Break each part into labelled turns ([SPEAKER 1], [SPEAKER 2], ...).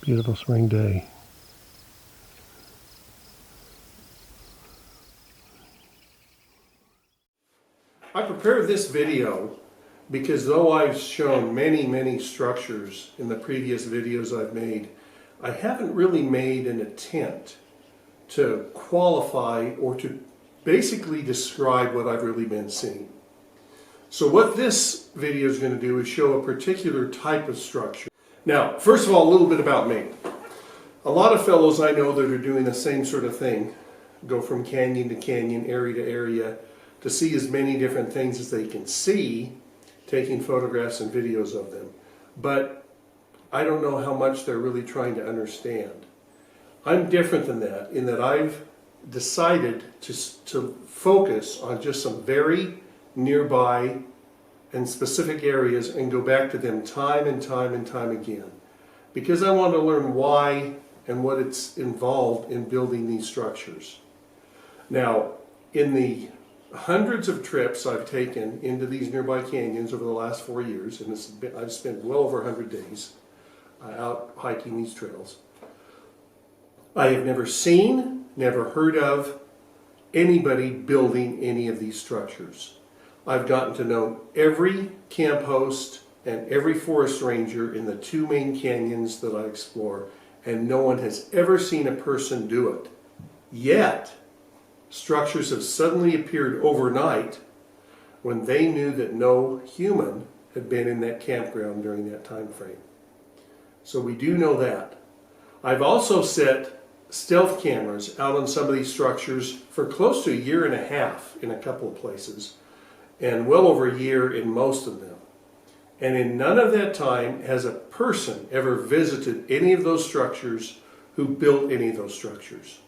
[SPEAKER 1] Beautiful spring day. I prepared this video because though I've shown many structures in the previous videos I've made, I haven't really made an attempt to qualify or to basically describe what I've really been seeing. So what this video is going to do is show a particular type of structure. Now, first of all, a little bit about me. A lot of fellows I know that are doing the same sort of thing, go from canyon to canyon, area to area, to see as many different things as they can see, taking photographs and videos of them. But I don't know how much they're really trying to understand. I'm different than that in that I've decided to focus on just some very nearby and specific areas and go back to them time and time again. Because I want to learn why and what it's involved in building these structures. Now, in the hundreds of trips I've taken into these nearby canyons over the last 4 years, and I've spent well over 100 days out hiking these trails, I have never seen, never heard of anybody building any of these structures. I've gotten to know every camp host and every forest ranger in the 2 main canyons that I explore, and no one has ever seen a person do it. Yet, structures have suddenly appeared overnight when they knew that no human had been in that campground during that time frame. So we do know that. I've also set stealth cameras out on some of these structures for close to 1.5 years in a couple of places, and well over 1 year in most of them. And in none of that time has a person ever visited any of those structures who built any of those structures.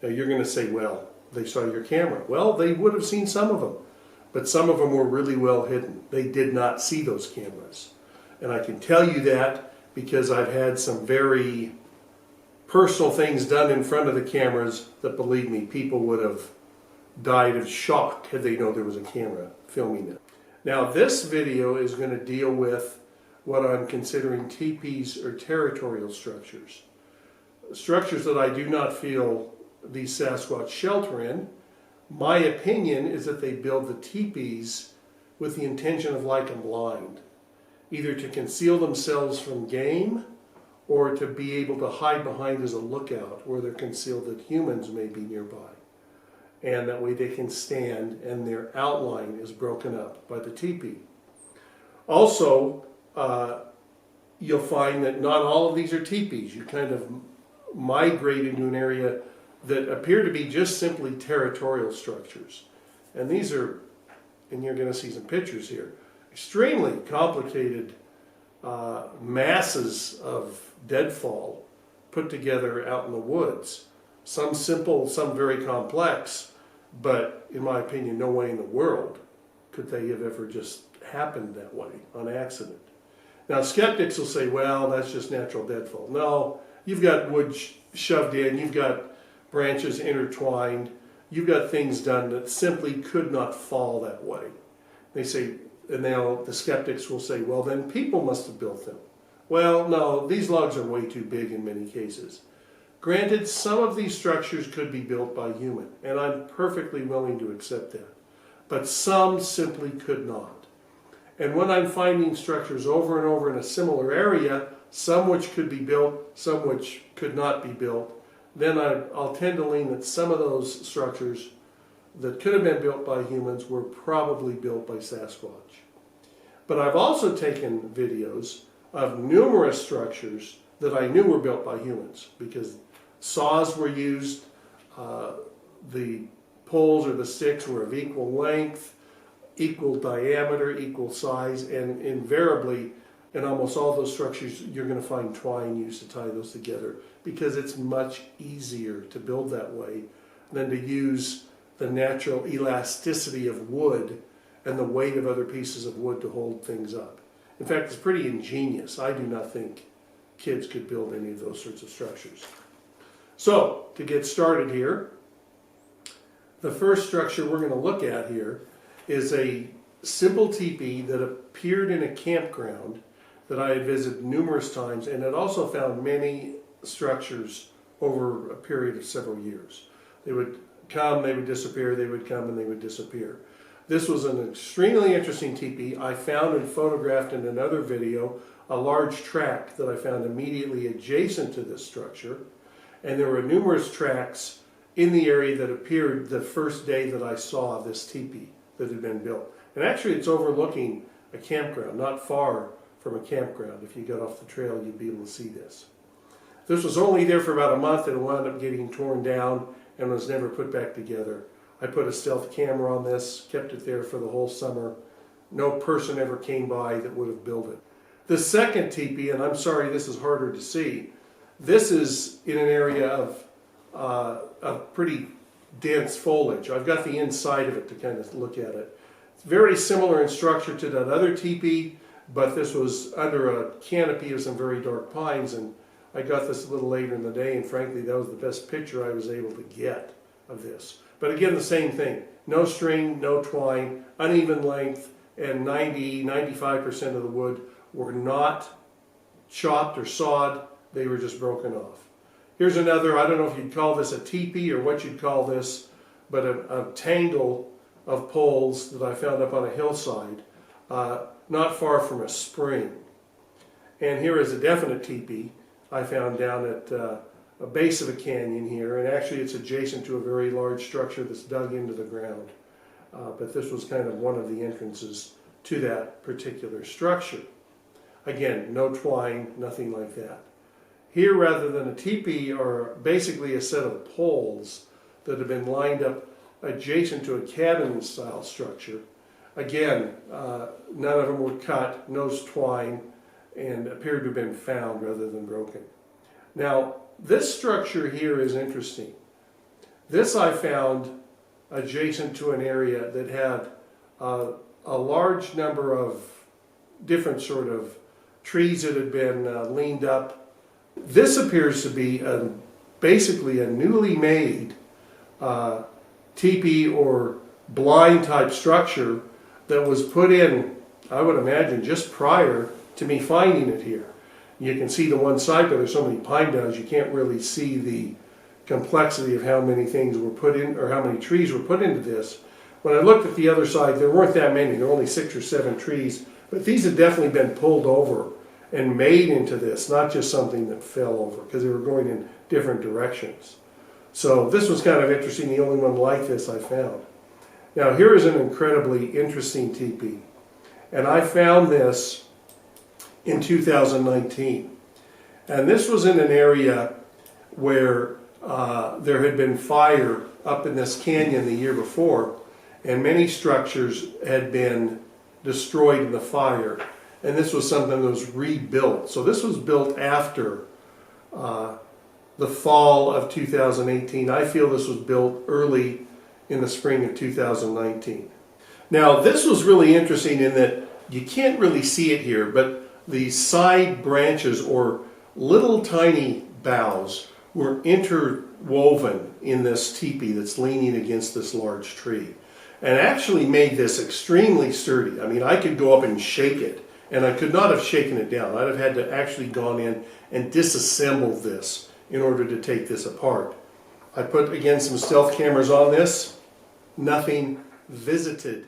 [SPEAKER 1] Now you're going to say, well, they saw your camera. Well, they would have seen some of them, but some of them were really well hidden. They did not see those cameras. And I can tell you that because I've had some very personal things done in front of the cameras that, believe me, people would have died of shock had they known there was a camera filming it. Now this video is going to deal with what I'm considering teepees or territorial structures. Structures that I do not feel these Sasquatch shelter in. My opinion is that they build the teepees with the intention of like them blind, either to conceal themselves from game or to be able to hide behind as a lookout where they're concealed that humans may be nearby. And that way they can stand and their outline is broken up by the teepee. Also, you'll find that not all of these are teepees. You kind of migrate into an area that appear to be just simply territorial structures. And these are, and you're going to see some pictures here, extremely complicated masses of deadfall put together out in the woods. Some simple, some very complex, but in my opinion, no way in the world could they have ever just happened that way on accident. Now, skeptics will say, well, that's just natural deadfall. No, you've got wood shoved in, you've got branches intertwined, you've got things done that simply could not fall that way. They say, and now the skeptics will say, well, then people must have built them. Well, no, these logs are way too big in many cases. Granted, some of these structures could be built by human, and I'm perfectly willing to accept that. But some simply could not. And when I'm finding structures over and over in a similar area, some which could be built, some which could not be built, then I'll tend to lean that some of those structures that could have been built by humans were probably built by Sasquatch. But I've also taken videos of numerous structures that I knew were built by humans because saws were used, the poles or the sticks were of equal length, equal diameter, equal size, and invariably in almost all those structures you're going to find twine used to tie those together because it's much easier to build that way than to use the natural elasticity of wood and the weight of other pieces of wood to hold things up. In fact, it's pretty ingenious. I do not think kids could build any of those sorts of structures. So, to get started here, the first structure we're going to look at here is a simple teepee that appeared in a campground that I had visited numerous times, and had also found many structures over a period of several years. They would come, they would disappear, they would come, and they would disappear. This was an extremely interesting teepee. I found and photographed in another video a large tract that I found immediately adjacent to this structure, and there were numerous tracks in the area that appeared the first day that I saw this teepee that had been built. And actually it's overlooking a campground, not far from a campground. If you got off the trail, you'd be able to see this. This was only there for about a month, and it wound up getting torn down and was never put back together. I put a stealth camera on this, kept it there for the whole summer. No person ever came by that would have built it. The second teepee, and I'm sorry this is harder to see, this is in an area of pretty dense foliage. I've got the inside of it to kind of look at it. It's very similar in structure to that other teepee, but this was under a canopy of some very dark pines, and I got this a little later in the day, and frankly that was the best picture I was able to get of this. But again, the same thing. No string, no twine, uneven length, and 90–95% of the wood were not chopped or sawed. They were just broken off. Here's another, I don't know if you'd call this a teepee or what you'd call this, but a tangle of poles that I found up on a hillside, not far from a spring. And here is a definite teepee I found down at a base of a canyon here, and actually it's adjacent to a very large structure that's dug into the ground. But this was kind of one of the entrances to that particular structure. Again, no twine, nothing like that. Here, rather than a teepee, are basically a set of poles that have been lined up adjacent to a cabin-style structure. Again, none of them were cut, no twine, and appeared to have been found rather than broken. Now, this structure here is interesting. This I found adjacent to an area that had a large number of different sort of trees that had been leaned up. This appears to be basically a newly made teepee or blind type structure that was put in, I would imagine, just prior to me finding it here. You can see the one side, but there's so many pine boughs you can't really see the complexity of how many things were put in, or how many trees were put into this. When I looked at the other side, there weren't that many. There were only 6 or 7 trees, but these had definitely been pulled over and made into this, not just something that fell over, because they were going in different directions. So this was kind of interesting, the only one like this I found. Now here is an incredibly interesting teepee, and I found this in 2019. And this was in an area where there had been fire up in this canyon the year before, and many structures had been destroyed in the fire. And this was something that was rebuilt. So this was built after the fall of 2018. I feel this was built early in the spring of 2019. Now this was really interesting in that you can't really see it here, but the side branches or little tiny boughs were interwoven in this teepee that's leaning against this large tree, and actually made this extremely sturdy. I mean, I could go up and shake it, and I could not have shaken it down. I'd have had to actually gone in and disassemble this in order to take this apart. I put, again, some stealth cameras on this. Nothing visited